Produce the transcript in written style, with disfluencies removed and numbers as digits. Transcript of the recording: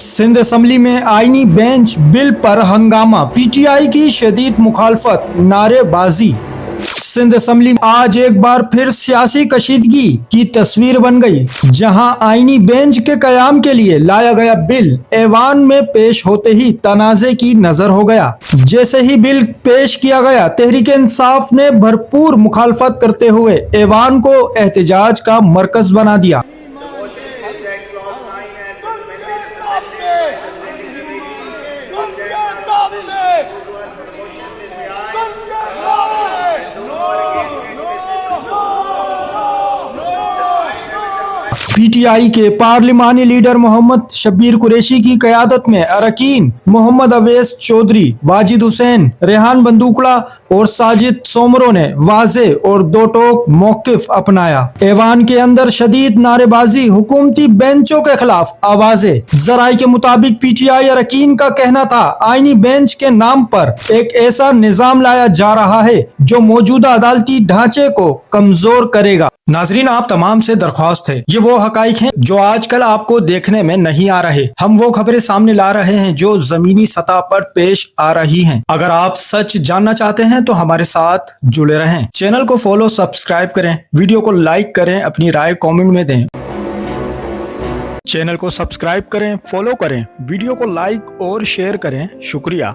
Sindh assembly में आईनी bench bill पर हंगामा, पीटीआई की शदीद मुखालफत, नारेबाजी। सिंध असम्बली में आज एक बार फिर सियासी कशीदगी की तस्वीर बन गई, जहां आईनी बेंच के कयाम के लिए लाया गया बिल ऐवान में पेश होते ही तनाज़े की नजर हो गया। जैसे ही बिल पेश किया गया, तहरीक इंसाफ ने भरपूर मुखालफत करते हुए ऐवान को एहतजाज का मरकज बना दिया। पीटीआई के पार्लिमानी लीडर मोहम्मद शब्बीर कुरैशी की क़यादत में अरकान मोहम्मद अवैस चौधरी, वाजिद हुसैन, रेहान बंदूकड़ा और साजिद सोमरो ने वाज़े और दो टोक मौक़िफ़ अपनाया। ऐवान के अंदर शदीद नारेबाजी, हुकूमती बेंचों के खिलाफ आवाज़ें। ज़राए के मुताबिक पीटीआई अरकान का कहना था, आईनी बेंच के नाम पर एक ऐसा निज़ाम लाया जा रहा है जो मौजूदा अदालती ढांचे को कमजोर करेगा। नाजरीन, आप तमाम से दरख्वास्त है, ये वो हकाइक हैं जो आजकल आपको देखने में नहीं आ रहे। हम वो खबरें सामने ला रहे हैं जो जमीनी सतह पर पेश आ रही हैं। अगर आप सच जानना चाहते हैं तो हमारे साथ जुड़े रहें। चैनल को फॉलो, सब्सक्राइब करें, वीडियो को लाइक करें, अपनी राय कमेंट में दें। चैनल को सब्सक्राइब करें, फॉलो करें, वीडियो को लाइक और शेयर करें। शुक्रिया।